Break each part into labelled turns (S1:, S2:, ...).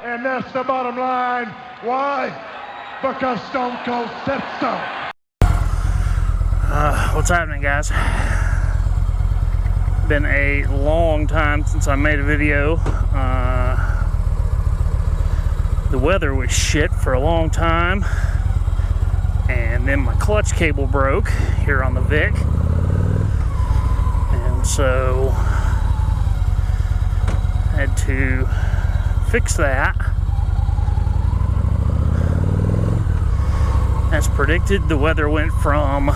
S1: And that's the bottom line. Why? Because Stone Cold said so.
S2: What's happening, guys? Been a long time since I made a video. The weather was shit for a long time, and then my clutch cable broke here on the Vic, and so I had to fix that. As predicted, the weather went from,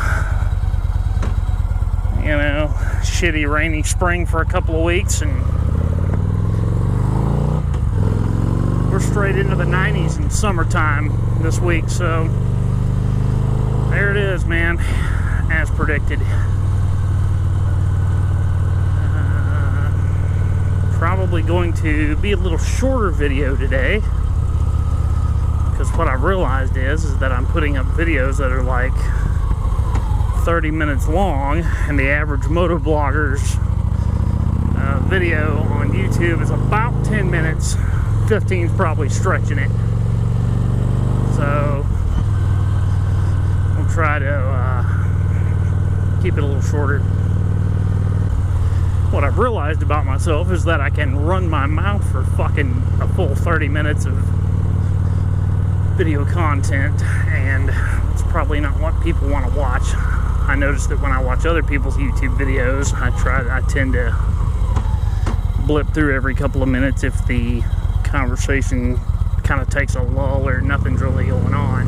S2: you know, shitty rainy spring for a couple of weeks, and we're straight into the 90s in summertime this week. So there it is, man, as predicted. Probably going to be a little shorter video today, because what I realized is that I'm putting up videos that are like 30 minutes long, and the average motovlogger's video on YouTube is about 10 minutes. 15's probably stretching it. So I'll try to keep it a little shorter. What I've realized about myself is that I can run my mouth for fucking a full 30 minutes of video content, and it's probably not what people want to watch. I noticed that when I watch other people's YouTube videos, I tend to blip through every couple of minutes if the conversation kind of takes a lull or nothing's really going on.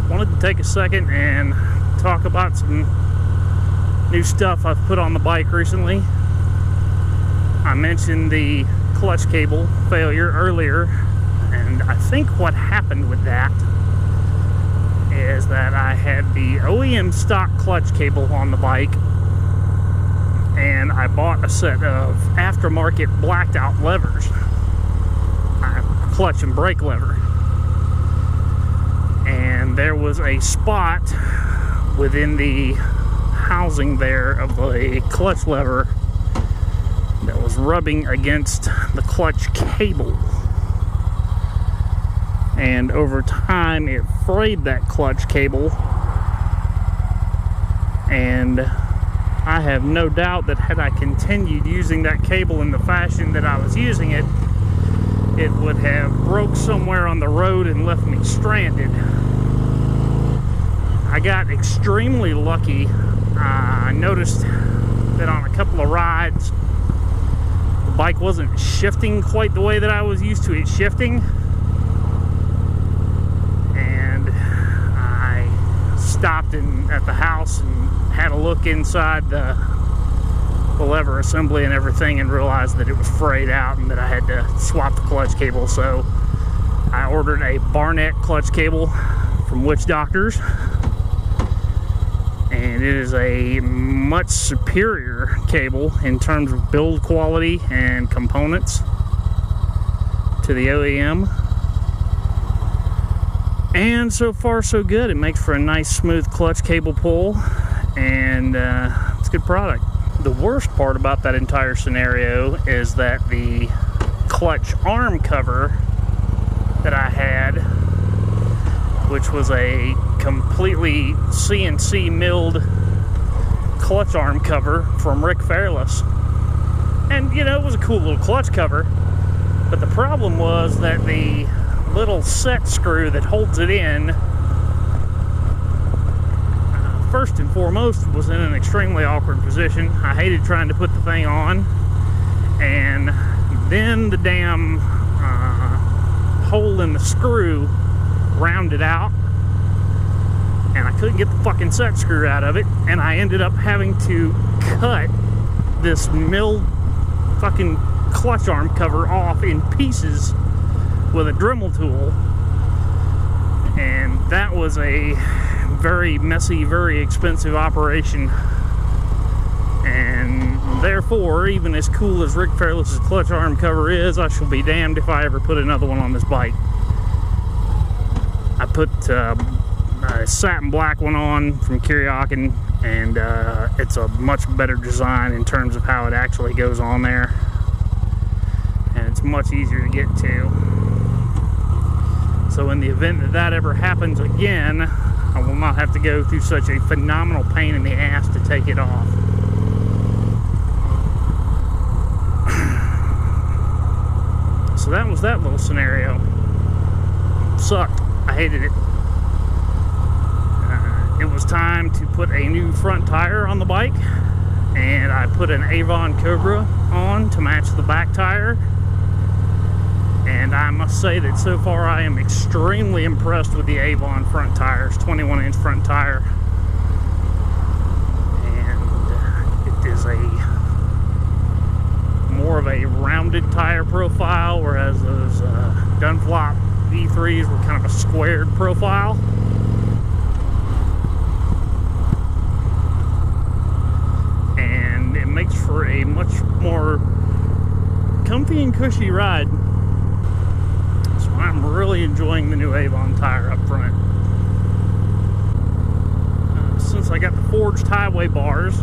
S2: Wanted to take a second and talk about some new stuff I've put on the bike recently. I mentioned the clutch cable failure earlier, and I think what happened with that is that I had the OEM stock clutch cable on the bike, and I bought a set of aftermarket blacked out levers, clutch and brake lever, and there was a spot within the housing there of the clutch lever that was rubbing against the clutch cable, and over time it frayed that clutch cable, and I have no doubt that had I continued using that cable in the fashion that I was using it, it would have broke somewhere on the road and left me stranded. I got extremely lucky. I noticed that on a couple of rides, the bike wasn't shifting quite the way that I was used to it shifting. And I stopped at the house and had a look inside the lever assembly and everything, and realized that it was frayed out and that I had to swap the clutch cable. So I ordered a Barnett clutch cable from Witch Doctors, and it is a much superior cable in terms of build quality and components to the OEM. And so far so good. It makes for a nice smooth clutch cable pull, and it's a good product. The worst part about that entire scenario is that the clutch arm cover that I had, which was a completely CNC milled clutch arm cover from Rick Fairless, and you know, it was a cool little clutch cover, but the problem was that the little set screw that holds it in, first and foremost, was in an extremely awkward position. I hated trying to put the thing on, and then the damn hole in the screw rounded out, and I couldn't get the fucking set screw out of it, and I ended up having to cut this milled fucking clutch arm cover off in pieces with a Dremel tool, and that was a very messy, very expensive operation. And therefore, even as cool as Rick Fairless's clutch arm cover is, I shall be damned if I ever put another one on this bike. I put a satin black one on from Kuryakin, and it's a much better design in terms of how it actually goes on there. And it's much easier to get to. So in the event that that ever happens again, I will not have to go through such a phenomenal pain in the ass to take it off. So that was that little scenario. Sucked. I hated it. It was time to put a new front tire on the bike, and I put an Avon Cobra on to match the back tire. And I must say that so far I am extremely impressed with the Avon front tires, 21-inch front tire. And it is a more of a rounded tire profile, whereas those Dunlop V3s were kind of a squared profile. And it makes for a much more comfy and cushy ride. So I'm really enjoying the new Avon tire up front. Since I got the forged highway bars,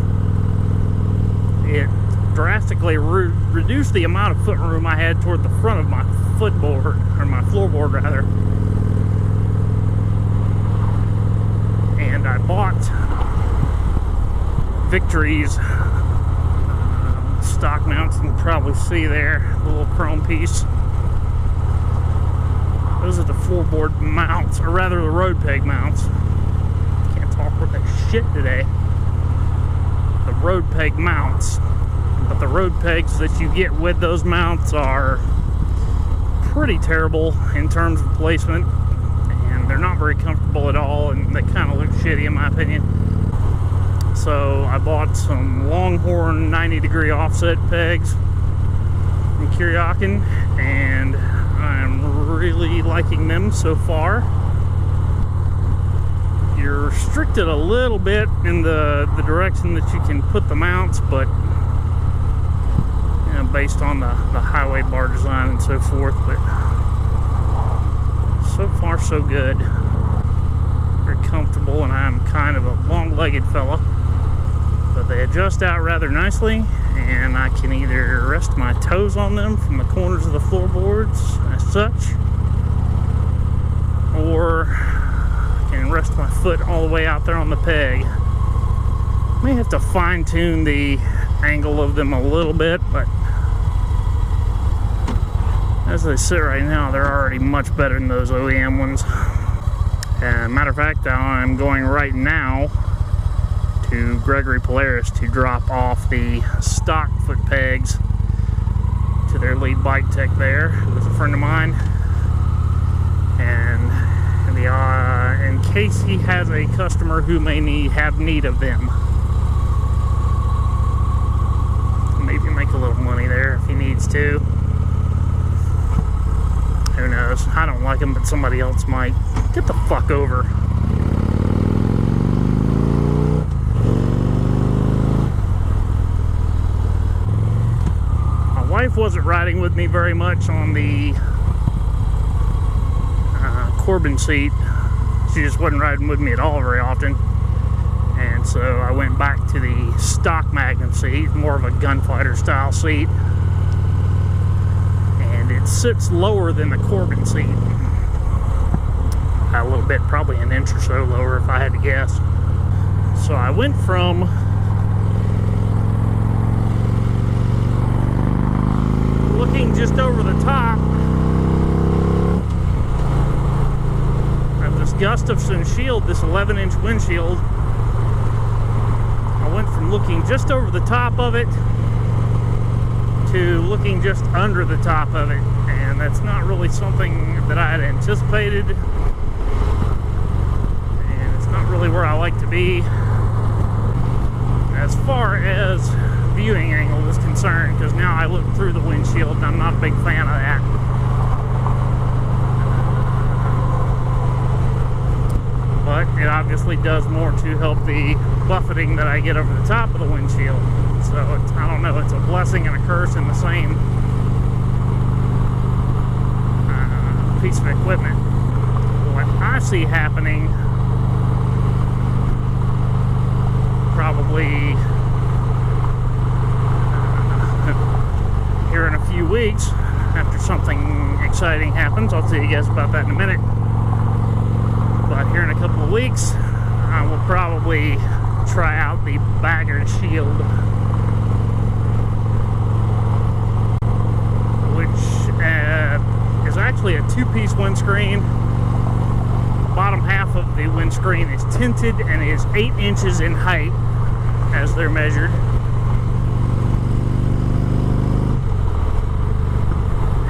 S2: it drastically reduced the amount of foot room I had toward the front of my footboard, or my floorboard rather. And I bought Victory's stock mounts, you can probably see there, the little chrome piece. Those are the floorboard mounts, or rather the road peg mounts. Can't talk worth a shit today. The road peg mounts. But the road pegs that you get with those mounts are pretty terrible in terms of placement, and they're not very comfortable at all, and they kind of look shitty in my opinion. So I bought some Longhorn 90-degree offset pegs from Kuryakin, and I'm really liking them so far. You're restricted a little bit in the direction that you can put the mounts, but based on the highway bar design and so forth, but so far so good. Very comfortable, and I'm kind of a long-legged fella, but they adjust out rather nicely, and I can either rest my toes on them from the corners of the floorboards as such, or I can rest my foot all the way out there on the peg. May have to fine-tune the angle of them a little bit, but as they sit right now, they're already much better than those OEM ones. Matter of fact, I'm going right now to Gregory Polaris to drop off the stock foot pegs to their lead bike tech there, who is a friend of mine. And in case he has a customer who may have need of them. Maybe make a little money there if he needs to. Who knows? I don't like them, but somebody else might. Get the fuck over. My wife wasn't riding with me very much on the Corbin seat. She just wasn't riding with me at all very often. And so I went back to the stock Magnum seat, more of a gunfighter style seat. And it sits lower than the Corbin seat. A little bit, probably an inch or so lower if I had to guess. So I went from looking just over the top of this Gustafson shield, this 11-inch windshield. I went from looking just over the top of it to looking just under the top of it, and that's not really something that I had anticipated, and it's not really where I like to be as far as viewing angle is concerned, because now I look through the windshield and I'm not a big fan of that. But it obviously does more to help the buffeting that I get over the top of the windshield. So I don't know, it's a blessing and a curse in the same piece of equipment. What I see happening probably here in a few weeks after something exciting happens. I'll tell you guys about that in a minute. But here in a couple of weeks, I will probably try out the Baggard Shield, which is actually a two-piece windscreen. The bottom half of the windscreen is tinted and is 8 inches in height as they're measured.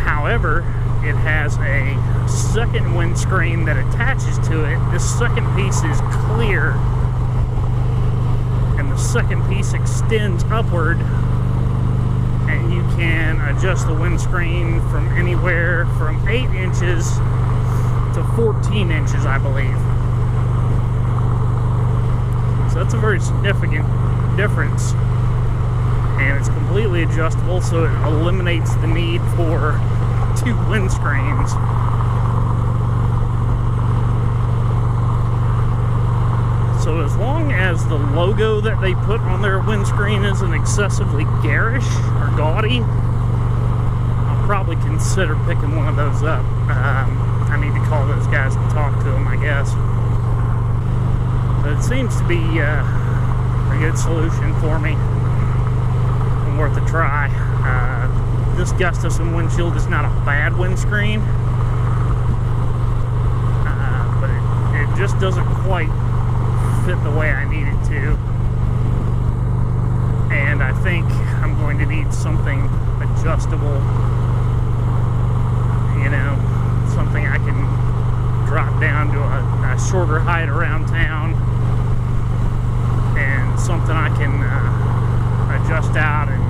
S2: However, it has a second windscreen that attaches to it. This second piece is clear, and the second piece extends upward, and you can adjust the windscreen from anywhere from 8 inches to 14 inches, I believe. So that's a very significant difference, and it's completely adjustable, so it eliminates the need for two windscreens. So as long as the logo that they put on their windscreen isn't excessively garish or gaudy, I'll probably consider picking one of those up. I need to call those guys and talk to them, I guess. But it seems to be a good solution for me and worth a try. This Gustafson windshield is not a bad windscreen, but it just doesn't quite fit the way I need it to. And I think I'm going to need something adjustable, you know, something I can drop down to a shorter height around town, and something I can adjust out and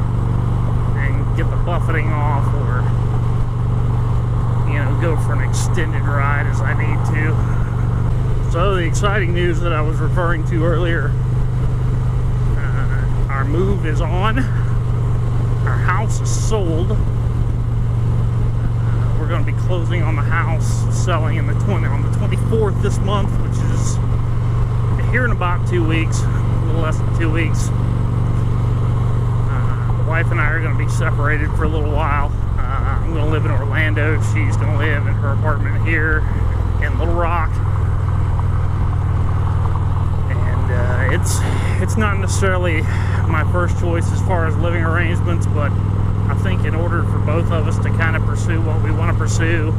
S2: get the buffeting off, or, you know, go for an extended ride as I need to. So the exciting news that I was referring to earlier, our move is on. Our house is sold. We're going to be closing on the house, selling on the 24th this month, which is here in about 2 weeks, a little less than 2 weeks. My wife and I are going to be separated for a little while. I'm going to live in Orlando. She's going to live in her apartment here in Little Rock. And it's not necessarily my first choice as far as living arrangements, but I think in order for both of us to kind of pursue what we want to pursue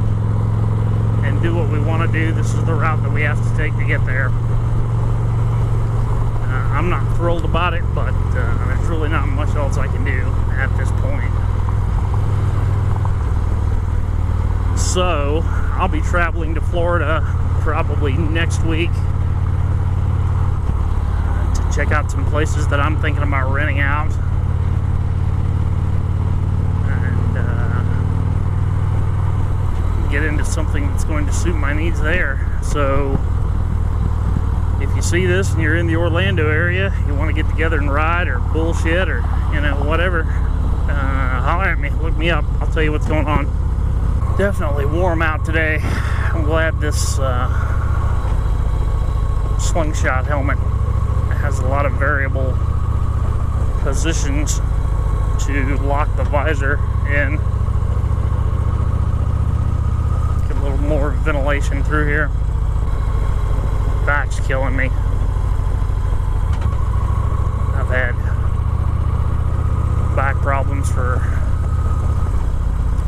S2: and do what we want to do, this is the route that we have to take to get there. I'm not thrilled about it, but there's really not much else I can do at this point. So, I'll be traveling to Florida probably next week to check out some places that I'm thinking about renting out. And get into something that's going to suit my needs there. So, if you see this and you're in the Orlando area, you want to get together and ride or bullshit or, you know, whatever, holler at me, look me up, I'll tell you what's going on. Definitely warm out today. I'm glad this slingshot helmet has a lot of variable positions to lock the visor in. Get a little more ventilation through here. Back's killing me. I've had back problems for,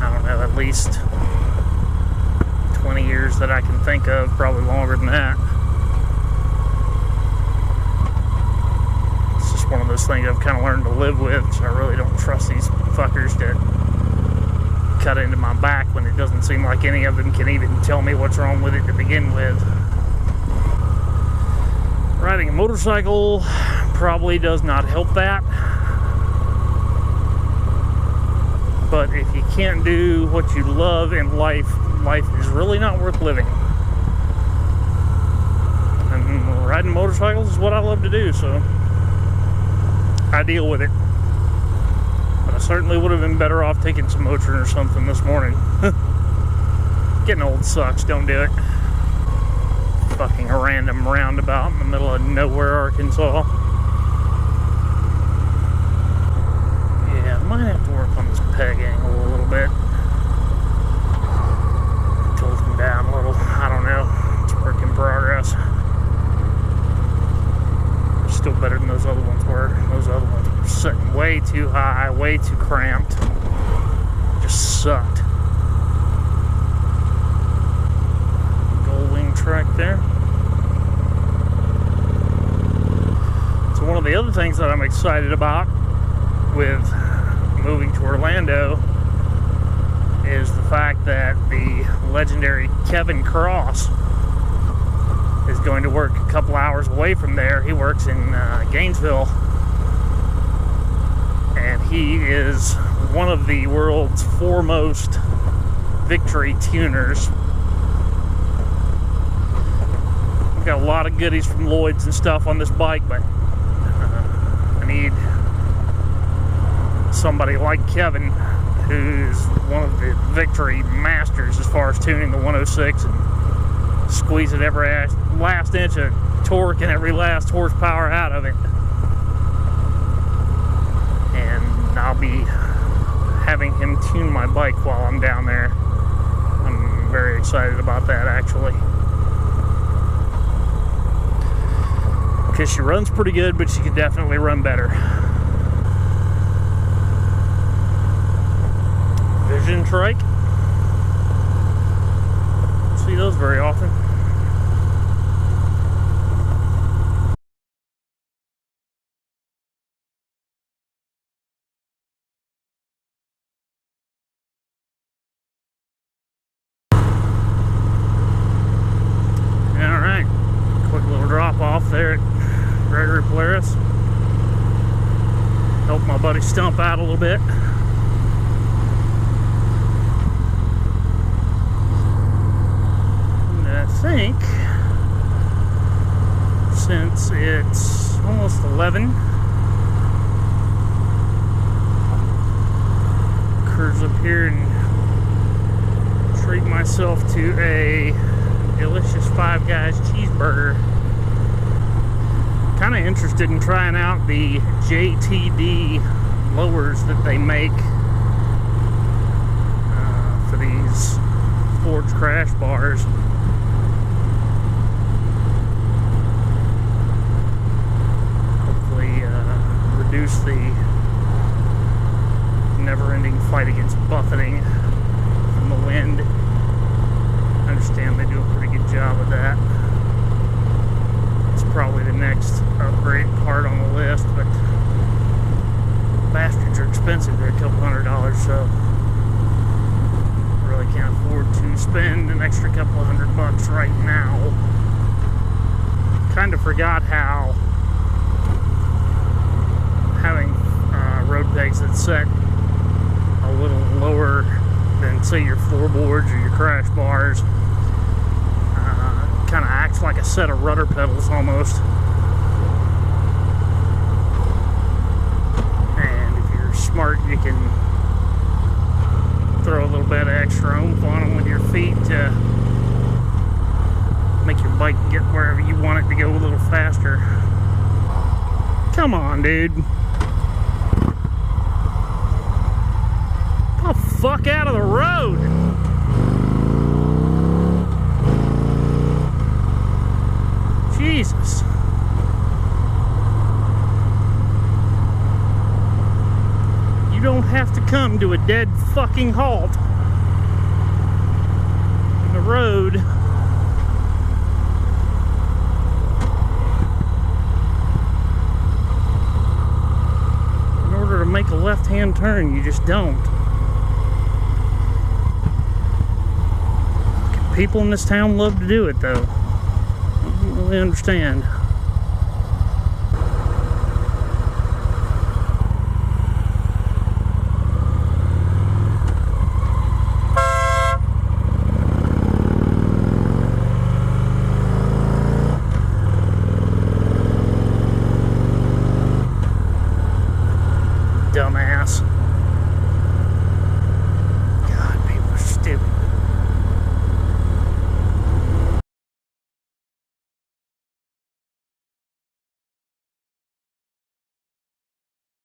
S2: I don't know, at least 20 years that I can think of, probably longer than that. It's just one of those things I've kind of learned to live with, so I really don't trust these fuckers to cut into my back when it doesn't seem like any of them can even tell me what's wrong with it to begin with. Riding a motorcycle probably does not help that. But if you can't do what you love in life, life is really not worth living. And riding motorcycles is what I love to do, so I deal with it. But I certainly would have been better off taking some Motrin or something this morning. Getting old sucks, don't do it. Fucking a random roundabout in the middle of nowhere, Arkansas. Yeah, I might have to work on this peg angle a little bit. things that I'm excited about with moving to Orlando is the fact that the legendary Kevin Cross is going to work a couple hours away from there. He works in Gainesville, and he is one of the world's foremost victory tuners. I've got a lot of goodies from Lloyd's and stuff on this bike, but I need somebody like Kevin, who's one of the victory masters as far as tuning the 106 and squeezing every last inch of torque and every last horsepower out of it. And I'll be having him tune my bike while I'm down there. I'm very excited about that, actually. Because she runs pretty good, but she could definitely run better. Vision trike. Don't see those very often. Alright, quick little drop off there at Gregory Polaris. Help my buddy stump out a little bit. I think since it's almost 11, cruise up here and treat myself to a delicious Five Guys cheeseburger. Kind of interested in trying out the JTD lowers that they make for these forged crash bars. Reduce the never-ending fight against buffeting from the wind. I understand they do a pretty good job of that. It's probably the next upgrade part on the list, but bastards are expensive. They're a couple $100, so I really can't afford to spend an extra couple $100 right now. Kind of forgot how having road pegs that set a little lower than, say, your floorboards or your crash bars kind of acts like a set of rudder pedals almost. And if you're smart, you can throw a little bit of extra oomph on them with your feet to make your bike get wherever you want it to go a little faster. Come on, dude. Fuck out of the road. Jesus. You don't have to come to a dead fucking halt in the road in order to make a left-hand turn. You just don't. People in this town love to do it, though. I don't really understand.